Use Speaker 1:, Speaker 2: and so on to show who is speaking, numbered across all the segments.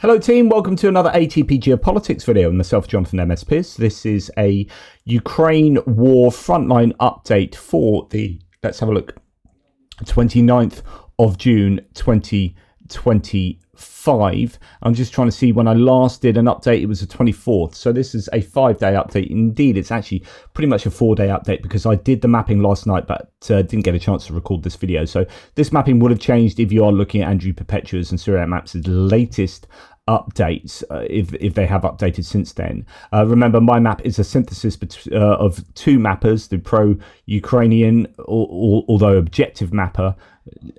Speaker 1: Hello team, welcome to another ATP Geopolitics video with myself, Jonathan MS Pearce. This is a Ukraine war frontline update for the, let's have a look, 29th of June 2025. I'm just trying to see when I last did an update, it was the 24th. So this is a 5-day update. Indeed, it's actually pretty much a 4-day update because I did the mapping last night, but didn't get a chance to record this video. So this mapping would have changed if you are looking at Andrew Perpetua's and Syriac Maps' latest updates, if they have updated since then. Remember, my map is a synthesis of two mappers, the pro-Ukrainian, although objective mapper,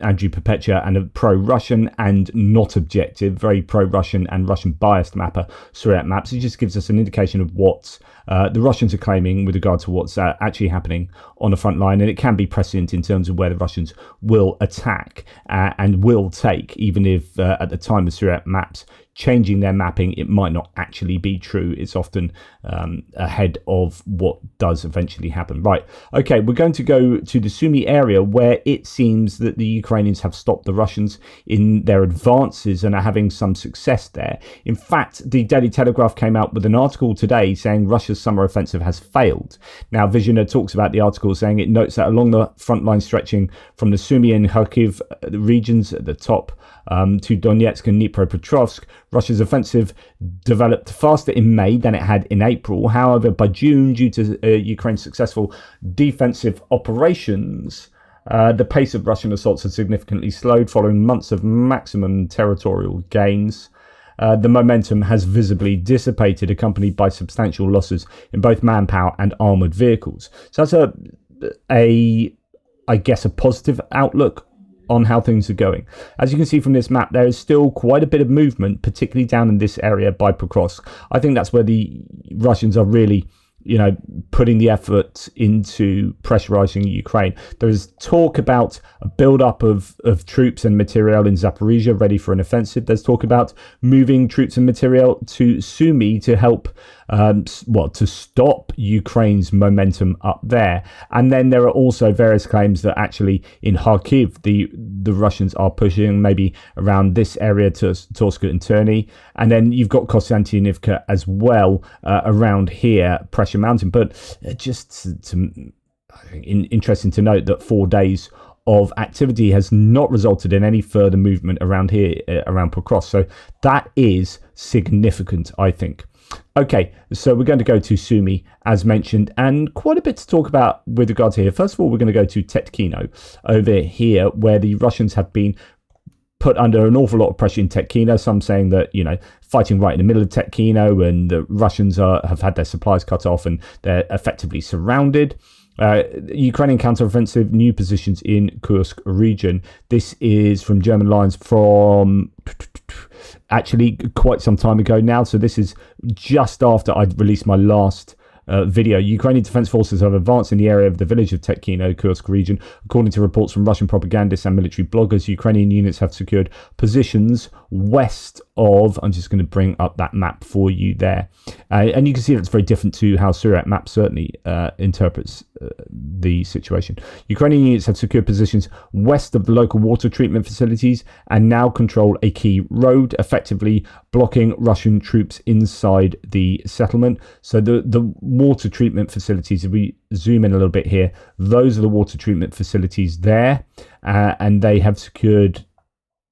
Speaker 1: Andrew Perpetua, and a pro-Russian and not objective, very pro-Russian and Russian-biased mapper, Syriac Maps. It just gives us an indication of what the Russians are claiming with regard to what's actually happening on the front line, and it can be prescient in terms of where the Russians will attack and will take, even if at the time of Syriac Maps changing their mapping, it might not actually be true. It's often ahead of what does eventually happen. Right, okay, we're going to go to the Sumy area where it seems that the Ukrainians have stopped the Russians in their advances and are having some success there. In fact, the Daily Telegraph came out with an article today saying Russia's summer offensive has failed. Now, Visioner talks about the article saying it notes that along the front line stretching from the Sumy and Kharkiv regions at the top to Donetsk and Dnipropetrovsk, Russia's offensive developed faster in May than it had in April. However, by June, due to Ukraine's successful defensive operations, the pace of Russian assaults had significantly slowed following months of maximum territorial gains. The momentum has visibly dissipated, accompanied by substantial losses in both manpower and armoured vehicles. So that's I guess, a positive outlook on how things are going. As you can see from this map, there is still quite a bit of movement, particularly down in this area by Pokrovsk. I think that's where the Russians are really, putting the effort into pressurizing Ukraine. There is talk about a build-up of troops and material in Zaporizhzhia ready for an offensive. There's talk about moving troops and material to Sumy to help, to stop Ukraine's momentum up there. And then there are also various claims that actually in Kharkiv, the Russians are pushing maybe around this area to Toretsk and Terny. And then you've got Kostyantynivka as well around here, Pressure Mountain. But just interesting to note that 4 days of activity has not resulted in any further movement around here, around Pokrovsk. So that is significant, I think. Okay, so we're going to go to Sumy, as mentioned, and quite a bit to talk about with regard to here. First of all, we're going to go to Tyotkino over here, where the Russians have been put under an awful lot of pressure in Tyotkino. Some saying that, fighting right in the middle of Tyotkino, and the Russians have had their supplies cut off and they're effectively surrounded. Ukrainian counteroffensive, new positions in Kursk region. This is from German lines from actually quite some time ago now. So this is just after I'd released my last video. Ukrainian defense forces have advanced in the area of the village of Tyotkino, Kursk region. According to reports from Russian propagandists and military bloggers, Ukrainian units have secured positions west of, I'm just going to bring up that map for you there. And you can see that's very different to how Syriac Map certainly interprets the situation. Ukrainian units have secured positions west of the local water treatment facilities and now control a key road, effectively blocking Russian troops inside the settlement. So the water treatment facilities, if we zoom in a little bit here, those are the water treatment facilities there, and they have secured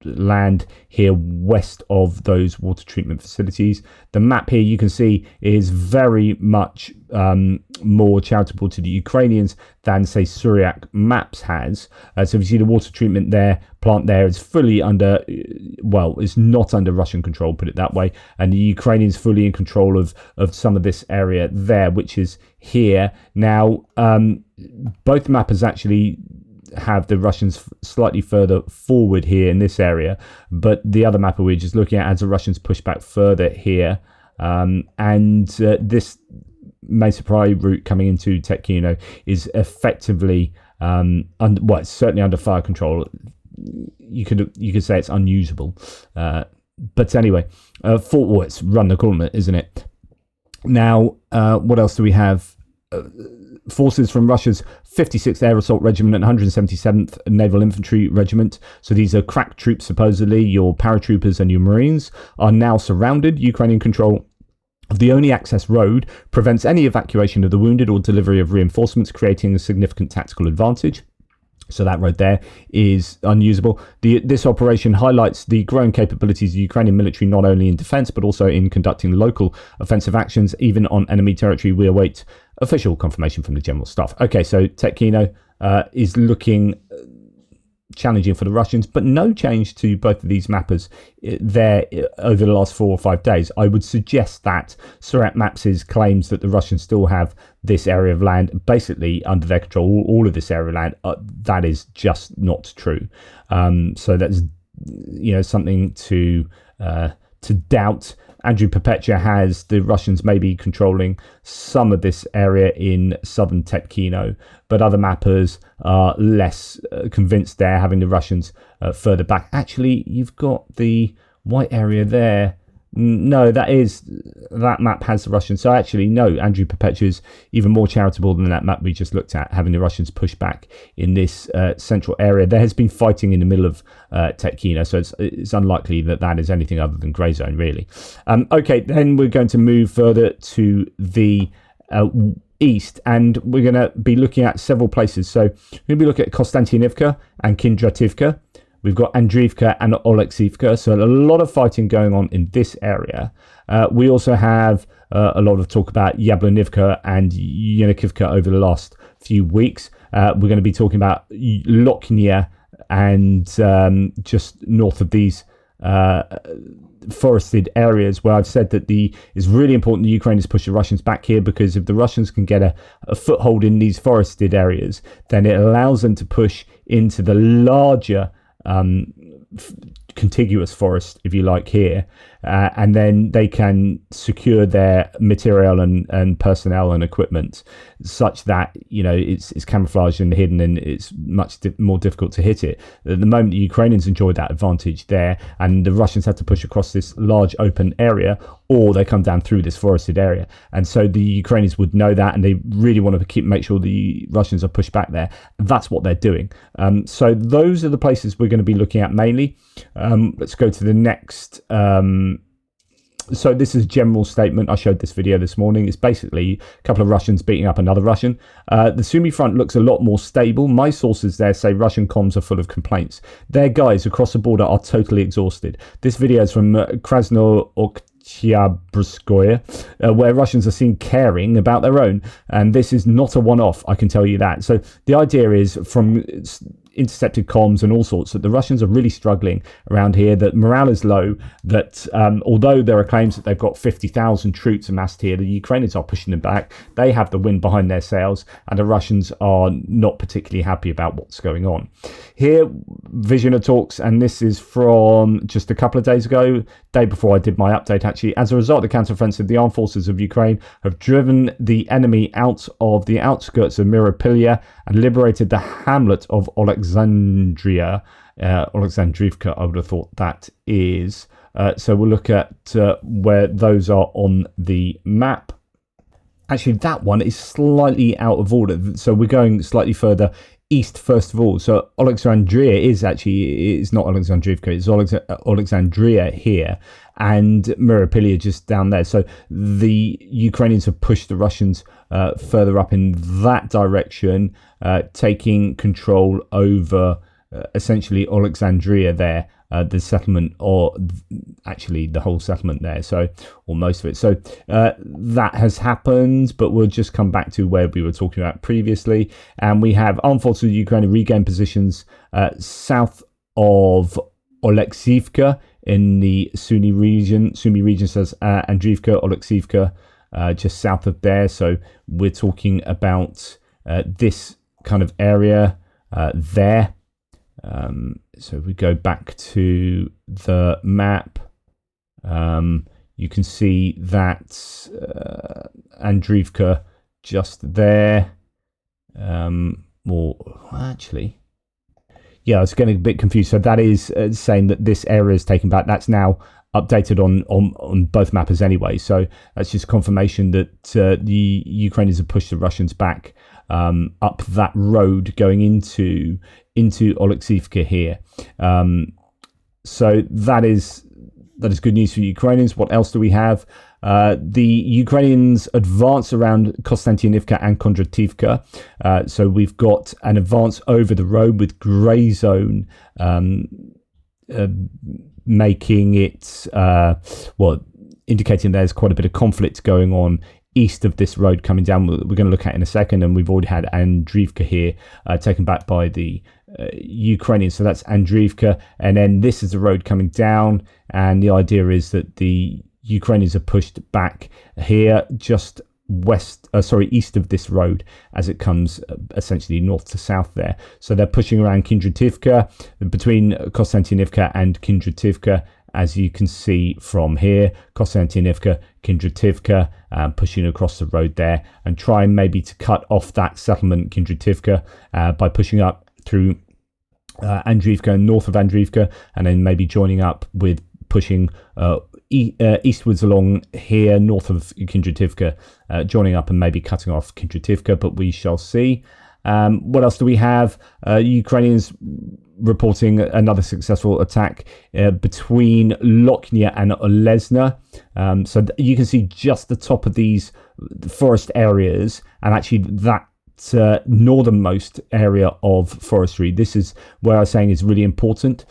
Speaker 1: land here west of those water treatment facilities. The map here you can see is very much more charitable to the Ukrainians than, say, Syriac Maps has. So if you see the water treatment plant there is fully under, it's not under Russian control, put it that way, and the Ukrainians fully in control of some of this area there, which is here. Now, both mappers actually have the Russians slightly further forward here in this area, but the other map we're just looking at has the Russians push back further here, and this main supply route coming into Tyotkino is effectively it's certainly under fire control. You could say it's unusable, but anyway, it's run the gauntlet, isn't it? Now, what else do we have? forces from Russia's 56th Air Assault Regiment and 177th Naval Infantry Regiment. So these are crack troops, supposedly. Your paratroopers and your Marines are now surrounded. Ukrainian control of the only access road prevents any evacuation of the wounded or delivery of reinforcements, creating a significant tactical advantage. So that road there is unusable. This operation highlights the growing capabilities of the Ukrainian military, not only in defense, but also in conducting local offensive actions, even on enemy territory. We await official confirmation from the General Staff. Okay, so Tyotkino is looking challenging for the Russians, but no change to both of these mappers there over the last 4 or 5 days. I would suggest that Surat Maps' claims that the Russians still have this area of land basically under their control, all of this area of land, that is just not true. So that's something to doubt. Andrew Perpetua has the Russians maybe controlling some of this area in southern Tyotkino, but other mappers are less convinced they're having the Russians further back. Actually, you've got the white area there. No, that map has the Russians. So actually, no, Andrew Perpetua is even more charitable than that map we just looked at, having the Russians push back in this central area. There has been fighting in the middle of Tyotkino, so it's unlikely that is anything other than grey zone, really. Okay, then we're going to move further to the east, and we're going to be looking at several places. So we're going to be looking at Kostyantynivka and Kindrativka. We've got Andriivka and Aleksandrivka, so a lot of fighting going on in this area. We also have a lot of talk about Yablonivka and Yanikivka over the last few weeks. We're going to be talking about Lochnia and just north of these forested areas, where I've said that it's really important the Ukrainians push the Russians back here, because if the Russians can get a foothold in these forested areas, then it allows them to push into the larger contiguous forest, if you like, here, and then they can secure their material and personnel and equipment such that it's camouflaged and hidden, and it's much more difficult to hit it. At the moment, the Ukrainians enjoy that advantage there, and the Russians have to push across this large open area, or they come down through this forested area. And so the Ukrainians would know that, and they really want to make sure the Russians are pushed back there. That's what they're doing. So those are the places we're going to be looking at mainly. Let's go to the next. So this is a general statement. I showed this video this morning. It's basically a couple of Russians beating up another Russian. The Sumy front looks a lot more stable. My sources there say Russian comms are full of complaints. Their guys across the border are totally exhausted. This video is from Krasnooktyabrsskoye, where Russians are seen caring about their own. And this is not a one-off, I can tell you that. So the idea is, from intercepted comms and all sorts, that the Russians are really struggling around here, that morale is low, that although there are claims that they've got 50,000 troops amassed here, the Ukrainians are pushing them back. They have the wind behind their sails, and the Russians are not particularly happy about what's going on. Here, Visioner talks, and this is from just a couple of days ago, day before I did my update actually. As a result of the counteroffensive, the armed forces of Ukraine have driven the enemy out of the outskirts of Hryhorivka and liberated the hamlet of Aleksandrivka. Aleksandrivka, I would have thought that is. So we'll look at where those are on the map. Actually, that one is slightly out of order. So we're going slightly further east first of all. So Aleksandria is not Aleksandrivka, it's Alexandria here, and Hryhorivka just down there. So the Ukrainians have pushed the Russians further up in that direction, taking control over essentially Alexandria there, the settlement, or actually the whole settlement there, so, or most of it. So that has happened, but we'll just come back to where we were talking about previously. And we have armed forces of Ukraine regain positions south of Aleksandrivka in the Sumy region. Sumy region says Andriivka, Aleksandrivka just south of there. So we're talking about this kind of area there. So if we go back to the map, you can see that Andriivka just there. Actually, yeah, I was getting a bit confused. So that is saying that this area is taken back. That's now updated on both mappers anyway. So that's just confirmation that the Ukrainians have pushed the Russians back up that road going into Aleksandrivka here. So that is good news for the Ukrainians. What else do we have? The Ukrainians advance around Kostyantynivka and Kondrativka. So we've got an advance over the road with grey zone making it, indicating there's quite a bit of conflict going on east of this road coming down. We're going to look at in a second, and we've already had Andriivka here taken back by the Ukrainians. So that's Andriivka, and then this is the road coming down, and the idea is that the Ukrainians are pushed back here just east of this road as it comes essentially north to south there. So they're pushing around Kondrativka, between Kostyantynivka and Kondrativka, as you can see from here. Kostyantynivka, Kondrativka, pushing across the road there, and trying maybe to cut off that settlement Kondrativka by pushing up through Andriivka, north of Andriivka, and then maybe joining up with pushing eastwards along here, north of Kondrativka, joining up and maybe cutting off Kondrativka, but we shall see. What else do we have? Ukrainians reporting another successful attack between Lochnia and Olesna. So you can see just the top of these forest areas, and actually that northernmost area of forestry. This is where I was saying is really important.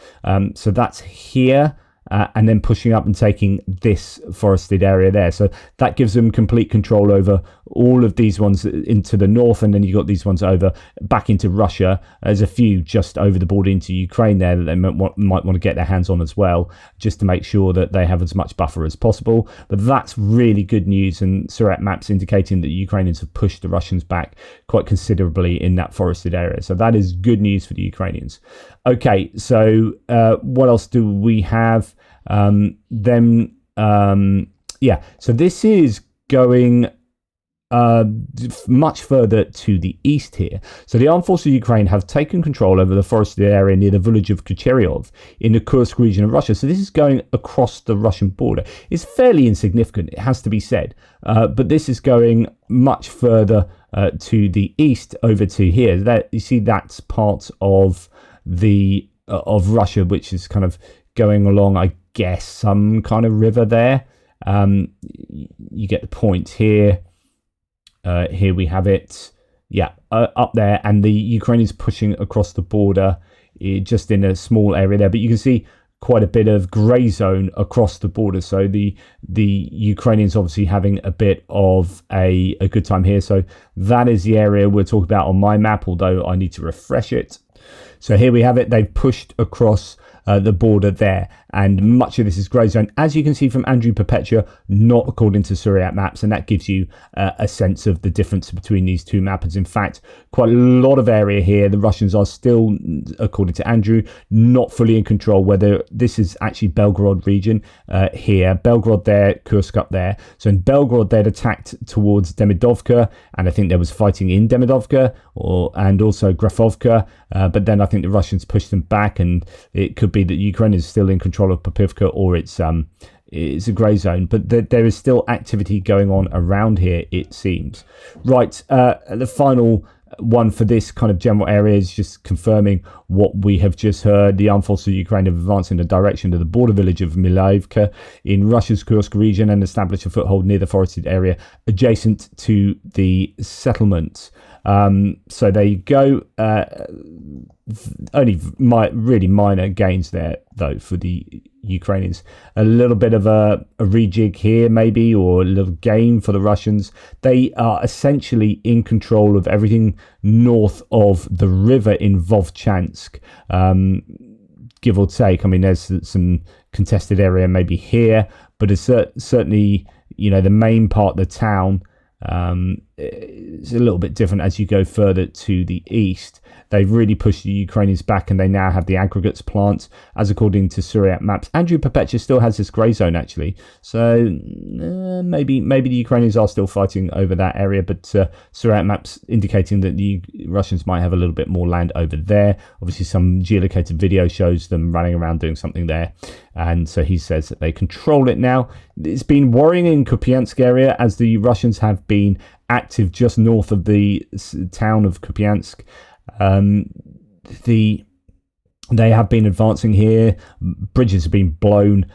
Speaker 1: So that's here. And then pushing up and taking this forested area there. So that gives them complete control over all of these ones into the north, and then you got these ones over back into Russia. There's a few just over the border into Ukraine there that they might want to get their hands on as well, just to make sure that they have as much buffer as possible. But that's really good news, and Surat maps indicating that the Ukrainians have pushed the Russians back quite considerably in that forested area. So that is good news for the Ukrainians. Okay, so what else do we have? So this is going much further to the east here. So the armed forces of Ukraine have taken control over the forested area near the village of Kucheryov in the Kursk region of Russia. So this is going across the Russian border. It's fairly insignificant, it has to be said, but this is going much further to the east over to here. That you see, that's part of of Russia, which is kind of going along, I guess, some kind of river there. You get the point here. Here we have it. Yeah, up there, and the Ukrainians pushing across the border just in a small area there. But you can see quite a bit of grey zone across the border. So the Ukrainians obviously having a bit of a good time here. So that is the area we're talking about on my map, although I need to refresh it. So here we have it. They've pushed across the border there, and much of this is grey zone, as you can see from Andrew Perpetua, not according to Surat maps, and that gives you a sense of the difference between these two mappers. In fact, quite a lot of area here, the Russians are still, according to Andrew, not fully in control, whether this is actually Belgorod region here, Belgorod there, Kursk up there. So in Belgorod, they'd attacked towards Demidovka, and I think there was fighting in Demidovka and also Grafovka, but then I think the Russians pushed them back, and it could be that Ukraine is still in control of Popivka, or it's a grey zone, but there is still activity going on around here, it seems. Right, the final one for this kind of general area is just confirming what we have just heard. The armed forces of Ukraine have advanced in the direction of the border village of Milaivka in Russia's Kursk region and established a foothold near the forested area adjacent to the settlement. So there you go. Only really minor gains there, though, for the Ukrainians. A little bit of a rejig here, maybe, or a little gain for the Russians. They are essentially in control of everything north of the river in Vovchansk, give or take. I mean, there's some contested area maybe here, but it's certainly, the main part of the town it's a little bit different as you go further to the east. They've really pushed the Ukrainians back, and they now have the aggregates plant, as according to Suryat maps. Andrew Perpetua still has this grey zone, actually. So maybe the Ukrainians are still fighting over that area, but Suryat maps indicating that the Russians might have a little bit more land over there. Obviously, some geolocated video shows them running around doing something there. And so he says that they control it now. It's been worrying in Kupiansk area, as the Russians have been active just north of the town of Kupiansk. They have been advancing here. Bridges have been blown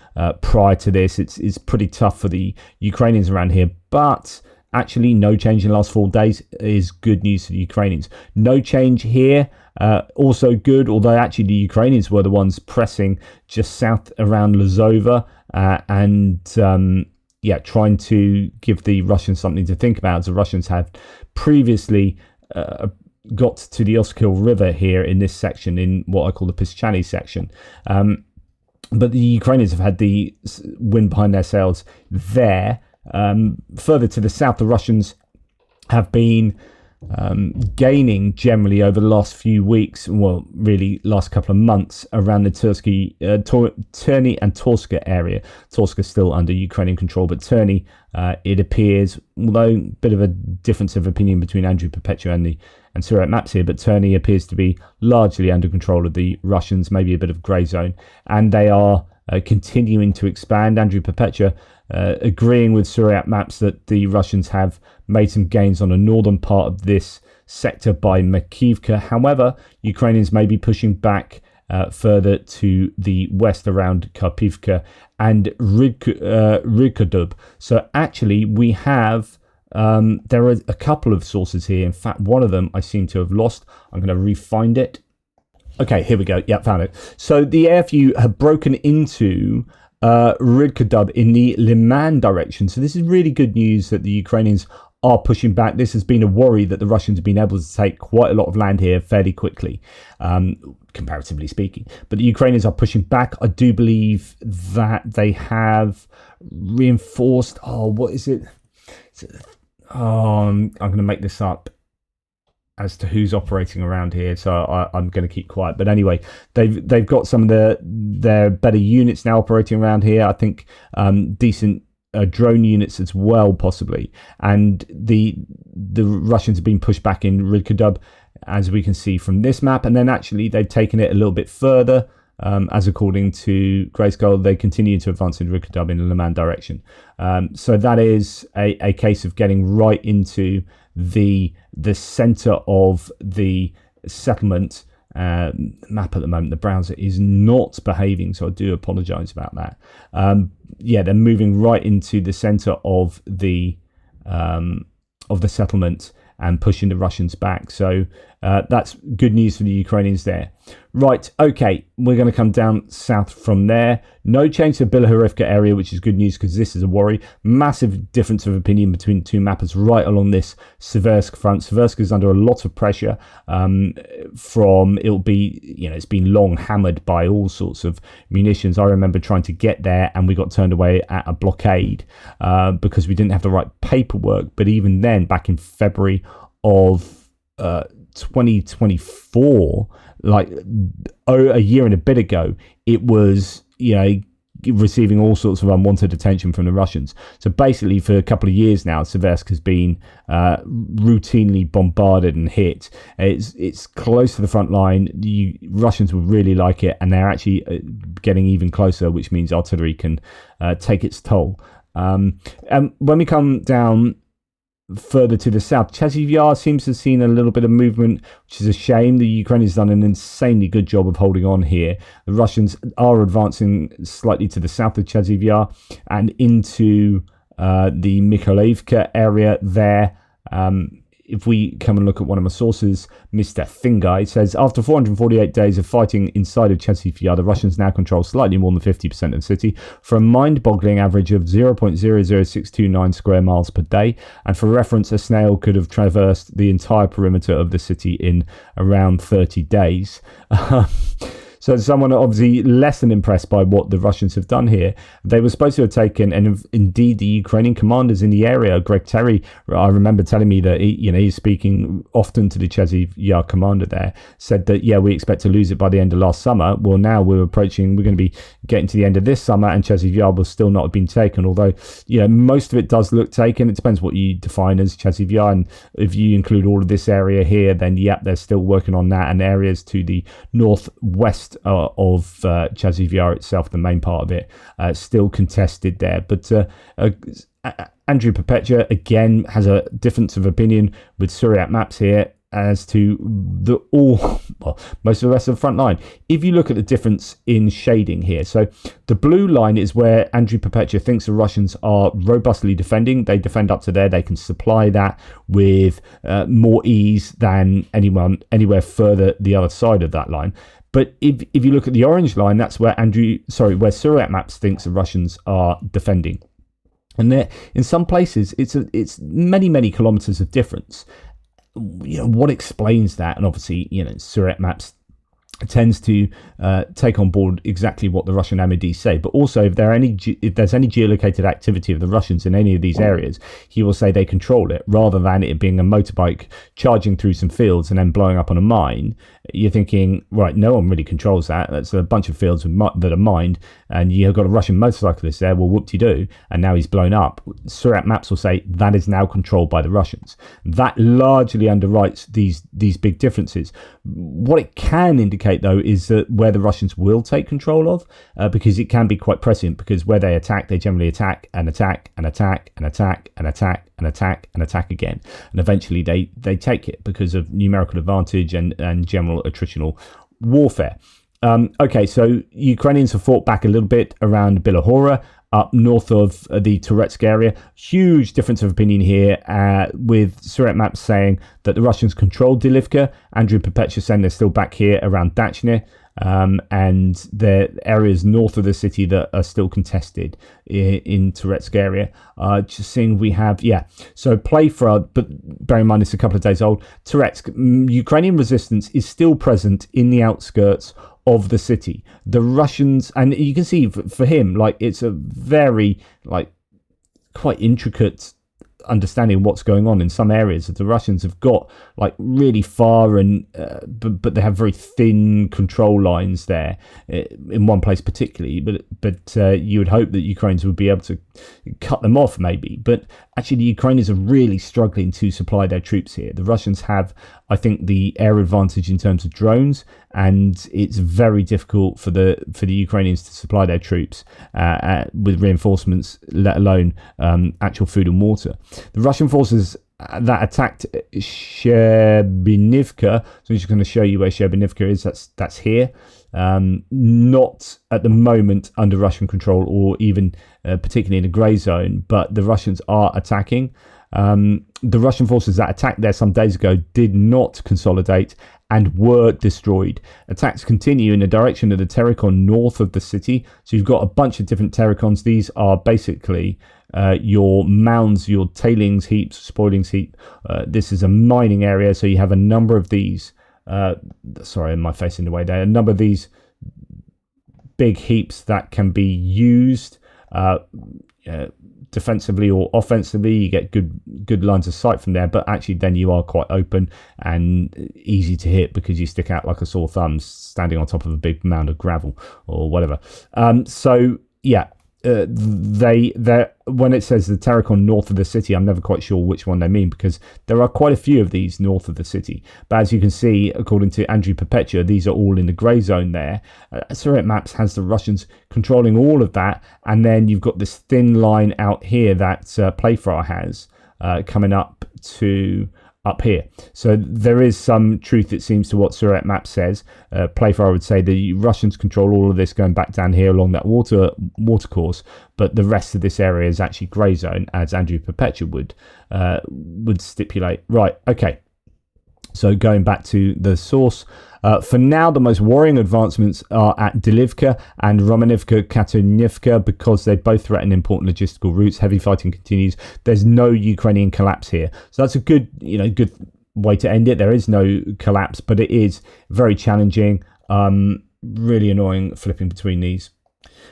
Speaker 1: prior to this. It's pretty tough for the Ukrainians around here, but actually no change in the last 4 days is good news for the Ukrainians. No change here, also good, although actually the Ukrainians were the ones pressing just south around Lazova trying to give the Russians something to think about, as the Russians have previously got to the Oskil River here in this section, in what I call the Pischani section. But the Ukrainians have had the wind behind their sails there. Further to the south, the Russians have been gaining generally over the last few weeks, well, really last couple of months, around the Terny and Torska area. Torska is still under Ukrainian control, but Terny, it appears, although a bit of a difference of opinion between Andrew Perpetua and Surat maps here, but Terny appears to be largely under control of the Russians, maybe a bit of grey zone, and they are continuing to expand. Andrew Perpetua agreeing with Suryat maps that the Russians have made some gains on the northern part of this sector by Makivka. However, Ukrainians may be pushing back further to the west around Karpivka and Rykadub. So actually we have there are a couple of sources here. In fact, one of them I seem to have lost. I'm going to re-find it. Okay, here we go. Yeah, found it. So the AFU have broken into Rykadub in the Liman direction. So this is really good news that the Ukrainians are pushing back. This has been a worry that the Russians have been able to take quite a lot of land here fairly quickly, comparatively speaking. But the Ukrainians are pushing back. I do believe that they have reinforced. I'm going to make this up as to who's operating around here, so I'm going to keep quiet. But anyway, they've got some of their better units now operating around here. I think decent drone units as well, possibly. And the Russians have been pushed back in Rykadub, as we can see from this map. And then actually they've taken it a little bit further. As according to Grayskull, they continue to advance in Rykadub in the Liman direction. So that is a case of getting right into the center of the settlement. Map at the moment, the browser is not behaving, so I do apologize about that. They're moving right into the center of the settlement and pushing the Russians back. So that's good news for the Ukrainians there. Right, okay, we're going to come down south from there. No change to the Hryhorivka area, which is good news because this is a worry. Massive difference of opinion between the two mappers right along this Seversk front. Seversk is under a lot of pressure it's been long hammered by all sorts of munitions. I remember trying to get there and we got turned away at a blockade because we didn't have the right paperwork. But even then, back in February of 2024, like a year and a bit ago, it was receiving all sorts of unwanted attention from the Russians. So basically for a couple of years now, Seversk has been routinely bombarded and hit. It's close to the front line. The Russians would really like it, and they're actually getting even closer, which means artillery can take its toll. And when we come down further to the south, Chasiv Yar seems to have seen a little bit of movement, which is a shame. The Ukrainians done an insanely good job of holding on here. The Russians are advancing slightly to the south of Chasiv Yar and into the Mykolaiivka area there. If we come and look at one of my sources, Mr. Thingai says, after 448 days of fighting inside of Chasiv Yar, the Russians now control slightly more than 50% of the city for a mind-boggling average of 0.00629 square miles per day. And for reference, a snail could have traversed the entire perimeter of the city in around 30 days. So someone obviously less than impressed by what the Russians have done here. They were supposed to have taken, and indeed the Ukrainian commanders in the area, Greg Terry, I remember telling me that he's speaking often to the Chasiv Yar commander there, said that, we expect to lose it by the end of last summer. Well, now we're going to be getting to the end of this summer, and Chasiv Yar will still not have been taken, although, most of it does look taken. It depends what you define as Chasiv Yar, and if you include all of this area here, then they're still working on that, and areas to the northwest of Chasiv Yar itself, the main part of it, still contested there. But Andrew Perpetua again has a difference of opinion with Suryat maps here as to most of the rest of the front line. If you look at the difference in shading here, so the blue line is where Andrew Perpetua thinks the Russians are robustly defending. They defend up to there. They can supply that with more ease than anywhere further the other side of that line. But if you look at the orange line, that's where where Suryat maps thinks the Russians are defending. And there, in some places, it's many kilometers of difference. What explains that? And obviously, Suryat maps tends to take on board exactly what the Russian MOD say, but also if there's any geolocated activity of the Russians in any of these areas, he will say they control it, rather than it being a motorbike charging through some fields and then blowing up on a mine. You're thinking, right, no one really controls that. That's a bunch of fields that are mined, and you've got a Russian motorcyclist there. Well, whoop-de-doo, and now he's blown up. Suryat maps will say that is now controlled by the Russians. That largely underwrites these big differences. What it can indicate, though, is that where the Russians will take control of, because it can be quite prescient, because where they attack, they generally attack and attack and attack and attack and attack and attack and attack again, and eventually they take it because of numerical advantage and general attritional warfare. Okay, so Ukrainians have fought back a little bit around Bilohora, up north of the Toretsk area. Huge difference of opinion here, with Suryat maps saying that the Russians controlled Delivka, Andrew Perpetua saying they're still back here around Dachne, and the areas north of the city that are still contested in Toretsk area. Just seeing we have, so Playfra, but bear in mind it's a couple of days old. Toretsk, Ukrainian resistance is still present in the outskirts of the city. The Russians, and you can see for him, it's a very quite intricate understanding what's going on in some areas. That the Russians have got really far and but they have very thin control lines there in one place particularly, but you would hope that Ukrainians would be able to cut them off maybe. But actually the Ukrainians are really struggling to supply their troops here. The Russians have, I think, the air advantage in terms of drones, and it's very difficult for the Ukrainians to supply their troops with reinforcements, let alone actual food and water. The Russian forces that attacked Shcherbinivka, so I'm just going to show you where Shcherbinivka is. That's here. Not at the moment under Russian control, or even particularly in the grey zone, but the Russians are attacking. The Russian forces that attacked there some days ago did not consolidate and were destroyed. Attacks continue in the direction of the Terikon north of the city. So you've got a bunch of different Terikons. These are basically your mounds, your tailings heaps, spoilings heap. This is a mining area, so you have a number of these. Sorry, my face in the way there. A number of these big heaps that can be used defensively or offensively. You get good lines of sight from there, but actually then you are quite open and easy to hit because you stick out like a sore thumb standing on top of a big mound of gravel or whatever. When it says the Terikon north of the city, I'm never quite sure which one they mean, because there are quite a few of these north of the city. But as you can see, according to Andrew Perpetua, these are all in the grey zone there. Suryat maps has the Russians controlling all of that, and then you've got this thin line out here that Playfra has coming up to up here. So there is some truth, it seems, to what Suryat map says. Playfra would say the Russians control all of this going back down here along that water course, but the rest of this area is actually grey zone, as Andrew Perpetua would stipulate. Right, okay. So going back to the source, for now, the most worrying advancements are at Delivka and Romanivka-Katyonivka, because they both threaten important logistical routes. Heavy fighting continues. There's no Ukrainian collapse here. So that's a good way to end it. There is no collapse, but it is very challenging. really annoying flipping between these.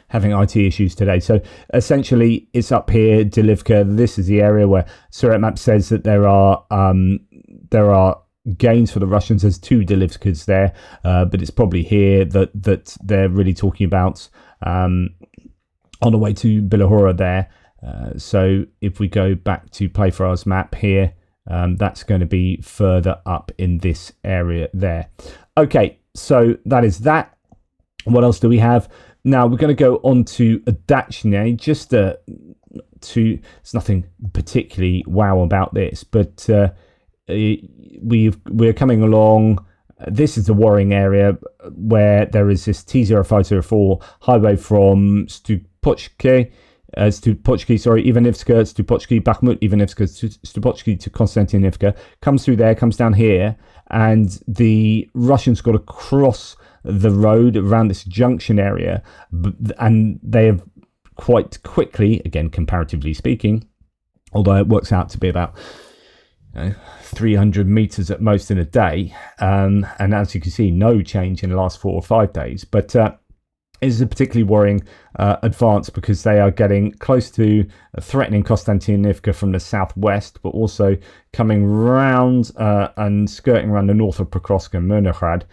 Speaker 1: Having IT issues today. So essentially, it's up here, Delivka. This is the area where Surat Map says that there are gains for the Russians. There's 2 Delivkas there, but it's probably here that they're really talking about on the way to Bilohora there. So if we go back to Play for Ours map here, that's going to be further up in this area there. Okay, so that is that. What else do we have? Now we're going to go on to Udachne, just to it's nothing particularly wow about this, but we're coming along. This is the worrying area where there is this T0504 highway from Stupotchki, Ivanivska, Stupotchki, Bakhmut, Ivanivska, Stupotchki to Kostyantynivka, comes through there, comes down here, and the Russians got to cross the road around this junction area, and they have quite quickly, again comparatively speaking, although it works out to be about 300 meters at most in a day, and as you can see, no change in the last 4 or 5 days, but is a particularly worrying advance because they are getting close to threatening Kostyantynivka from the southwest, but also coming round and skirting around the north of Pokrovsk and Myrnograd,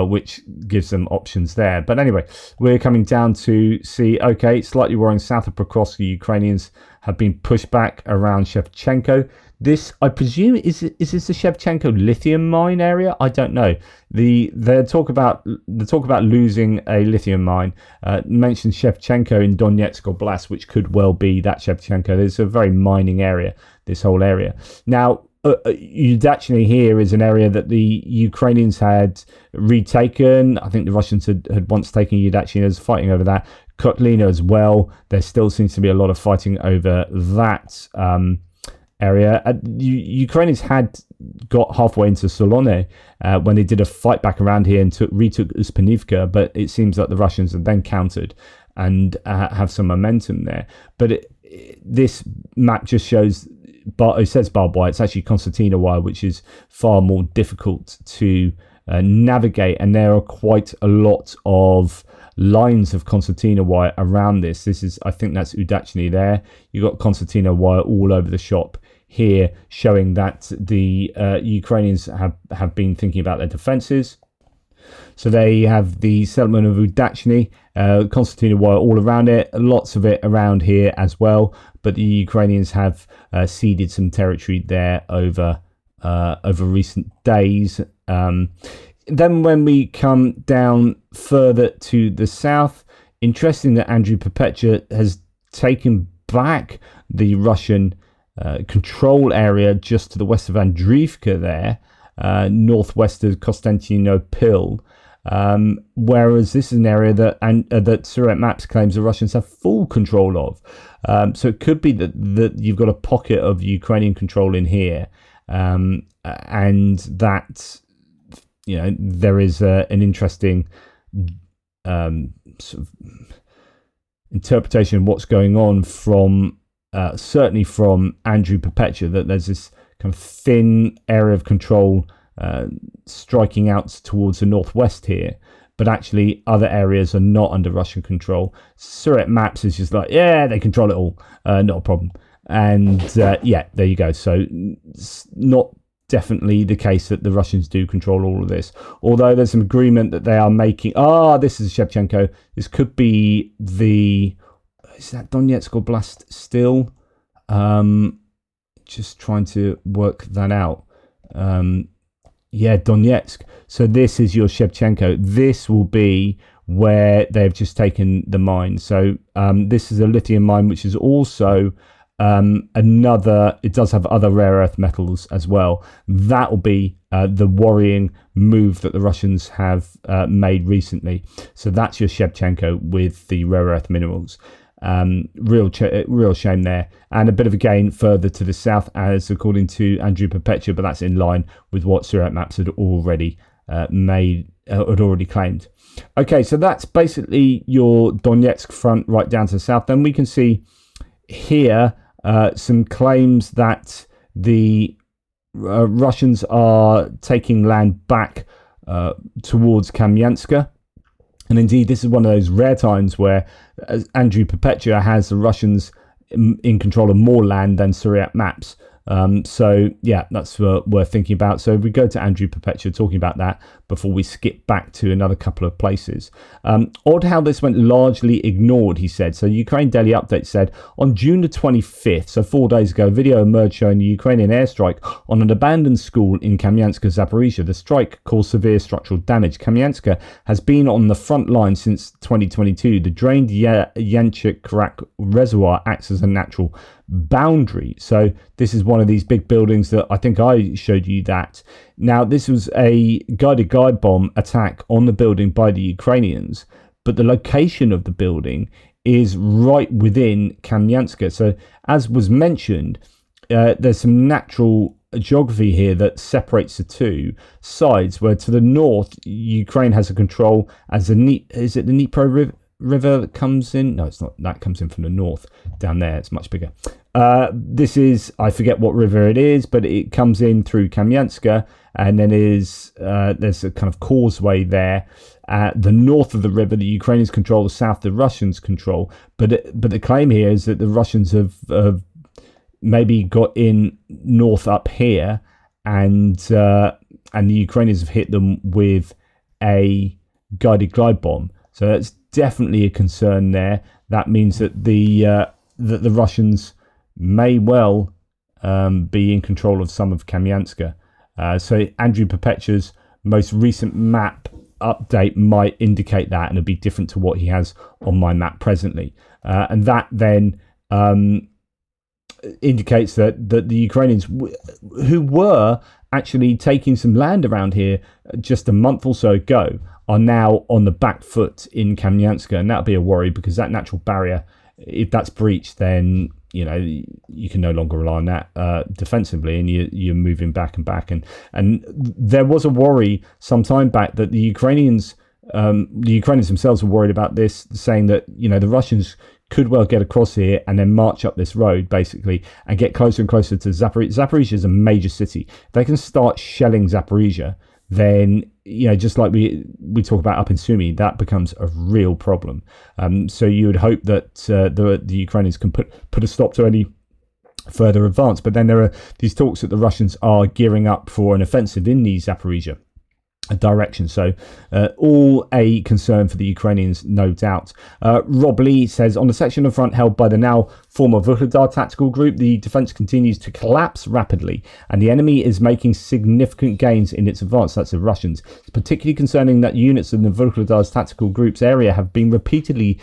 Speaker 1: which gives them options there. But anyway, we're coming down to see, okay, slightly worrying south of Pokrovsk, the Ukrainians have been pushed back around Shevchenko. This, I presume, is this the Shevchenko lithium mine area? I don't know. The talk about losing a lithium mine mentions Shevchenko in Donetsk Oblast, which could well be that Shevchenko. There's a very mining area, this whole area. Now, Udachne here is an area that the Ukrainians had retaken. I think the Russians had once taken Udachne. There's fighting over that. Kotlina as well. There still seems to be a lot of fighting over that area. Ukrainians had got halfway into Solone when they did a fight back around here and retook Uspanivka, but it seems like the Russians have then countered and have some momentum there. But this map just shows, it says barbed wire, it's actually concertina wire, which is far more difficult to navigate, and there are quite a lot of lines of concertina wire around this. This is, I think that's Udachne there. You've got concertina wire all over the shop here, showing that the Ukrainians have been thinking about their defences. So they have the settlement of Udachne, concertina wire all around it, lots of it around here as well, but the Ukrainians have ceded some territory there over recent days. Then when we come down further to the south, interesting that Andrew Perpetua has taken back the Russian control area just to the west of Andriivka there, northwest of Konstantinopil, whereas this is an area that Surat Maps claims the Russians have full control of. So it could be that you've got a pocket of Ukrainian control in here, and that there is an interesting sort of interpretation of what's going on from certainly from Andrew Perpetua, that there's this kind of thin area of control striking out towards the northwest here, but actually other areas are not under Russian control. Surat Maps is just like, yeah, they control it all, not a problem. And yeah, there you go. So it's not definitely the case that the Russians do control all of this, although there's some agreement that they are making. This is Shevchenko. This could be is that Donetsk Oblast still? Just trying to work that out. Yeah, Donetsk. So this is your Shevchenko. This will be where they've just taken the mine. So this is a lithium mine, which is also it does have other rare earth metals as well. That will be the worrying move that the Russians have made recently. So that's your Shevchenko with the rare earth minerals. Real shame there, and a bit of a gain further to the south, as according to Andrew Perpetua, but that's in line with what Surat Maps had already claimed. Okay, so that's basically your Donetsk front right down to the south. Then we can see here some claims that the Russians are taking land back towards Kamianske. And indeed, this is one of those rare times where Andrew Perpetua has the Russians in control of more land than Syriac maps. So yeah, that's what we're thinking about. So we go to Andrew Perpetua talking about that before we skip back to another couple of places. Odd how this went largely ignored, he said. So Ukraine Daily Update said, on June the 25th, so 4 days ago, a video emerged showing the Ukrainian airstrike on an abandoned school in Kamianske, Zaporizhzhia. The strike caused severe structural damage. Kamianske has been on the front line since 2022. The drained Yanchik reservoir acts as a natural boundary. So this is one of these big buildings that I think I showed you that. Now, this was a guided glide bomb attack on the building by the Ukrainians, but the location of the building is right within Kamianske. So as was mentioned, there's some natural geography here that separates the two sides, where to the north, Ukraine has a control as the Dnipro river that comes in. No, it's not. That comes in from the north down there. It's much bigger. This is, I forget what river it is, but it comes in through Kamianske, and then there's a kind of causeway there. The north of the river, the Ukrainians control, the south, the Russians control. But the claim here is that the Russians have maybe got in north up here, and the Ukrainians have hit them with a guided glide bomb. So that's definitely a concern there. That means that the Russians may well be in control of some of Kamianske. So Andrew Perpetua's most recent map update might indicate that, and it'll be different to what he has on my map presently. And that then indicates that the Ukrainians, who were actually taking some land around here just a month or so ago, are now on the back foot in Kamianske, and that'll be a worry, because that natural barrier, if that's breached, then you can no longer rely on that defensively, and you're moving back and back. And there was a worry some time back that the Ukrainians themselves were worried about this, saying that the Russians could well get across here and then march up this road basically and get closer and closer to Zaporizhzhia. Zaporizhzhia is a major city. If they can start shelling Zaporizhzhia, then just like we talk about up in Sumy, that becomes a real problem. So you would hope that the Ukrainians can put a stop to any further advance. But then there are these talks that the Russians are gearing up for an offensive in the Zaporizhzhia direction. So all a concern for the Ukrainians, no doubt. Rob Lee says, on the section of front held by the now former Vuhledar tactical group, the defence continues to collapse rapidly, and the enemy is making significant gains in its advance. That's the Russians. It's particularly concerning that units in the Vuhledar's tactical group's area have repeatedly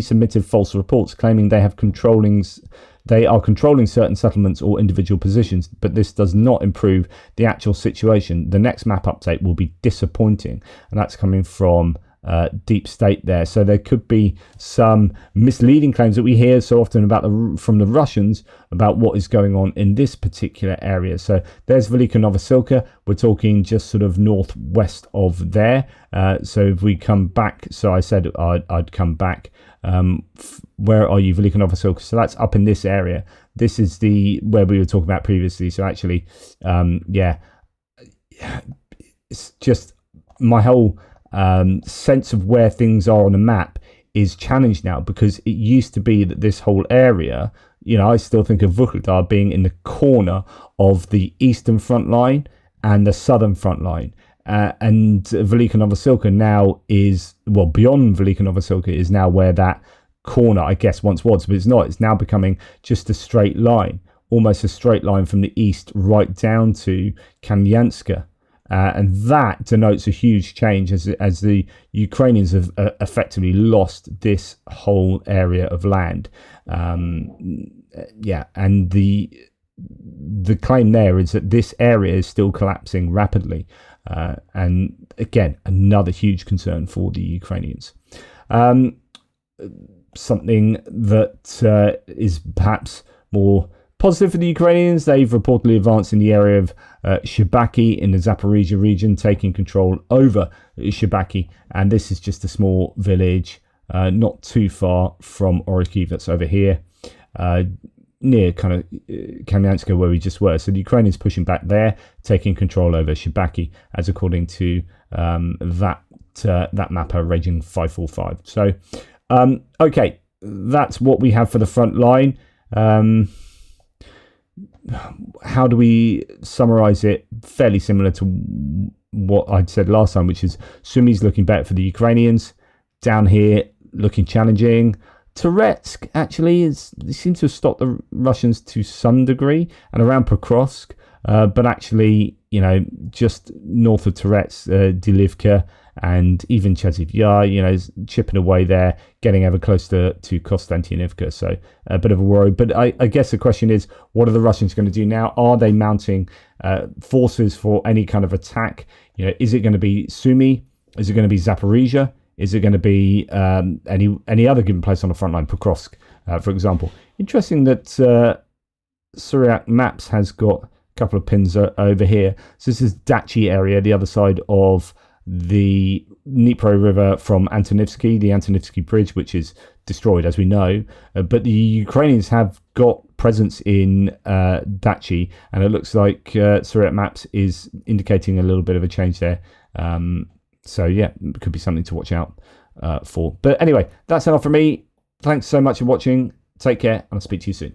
Speaker 1: submitted false reports claiming they are controlling certain settlements or individual positions, but this does not improve the actual situation. The next map update will be disappointing, and that's coming from Deep State there. So there could be some misleading claims that we hear so often from the Russians about what is going on in this particular area. So there's Velika Novosilka. We're talking just sort of northwest of there. So if we come back, so I said I'd come back. Where are you, Velika Novosilka? So that's up in this area. This is where we were talking about previously. So actually, it's just my whole sense of where things are on the map is challenged now, because it used to be that this whole area, I still think of Vuhledar being in the corner of the eastern front line and the southern front line. And Velika Novosilka now is, beyond Velika Novosilka is now where that corner, I guess, once was, but it's not. It's now becoming just a straight line, almost a straight line from the east right down to Kamianske. And that denotes a huge change as the Ukrainians have effectively lost this whole area of land. And the claim there is that this area is still collapsing rapidly. And again, another huge concern for the Ukrainians. Something that is perhaps more positive for the Ukrainians, they've reportedly advanced in the area of Shibaki in the Zaporizhzhia region, taking control over Shibaki. And this is just a small village not too far from Hryhorivka. That's over here. near kind of Kamianske where we just were. So the Ukrainians pushing back there, taking control over Shibaki, as according to that mapper, Raging 545. So, okay, that's what we have for the front line. How do we summarize it? Fairly similar to what I'd said last time, which is Sumy's looking better for the Ukrainians. Down here, looking challenging. Toretsk actually they seem to have stopped the Russians to some degree, and around Pokrovsk, but actually, you know, just north of Toretsk, Dilivka and even Chasiv Yar, you know, is chipping away there, getting ever closer to Kostyantynivka. So a bit of a worry. But I guess the question is, what are the Russians going to do now? Are they mounting forces for any kind of attack? You know, is it going to be Sumy? Is it going to be Zaporizhzhia? Is it going to be any other given place on the front line, Pokrovsk, for example? Interesting that Syriac Maps has got a couple of pins over here. So this is Dachi area, the other side of the Dnipro River from Antonivsky, the Antonivsky Bridge, which is destroyed, as we know. But the Ukrainians have got presence in Dachi, and it looks like Syriac Maps is indicating a little bit of a change there. So yeah, it could be something to watch out for. But anyway, that's enough from me. Thanks so much for watching. Take care, and I'll speak to you soon.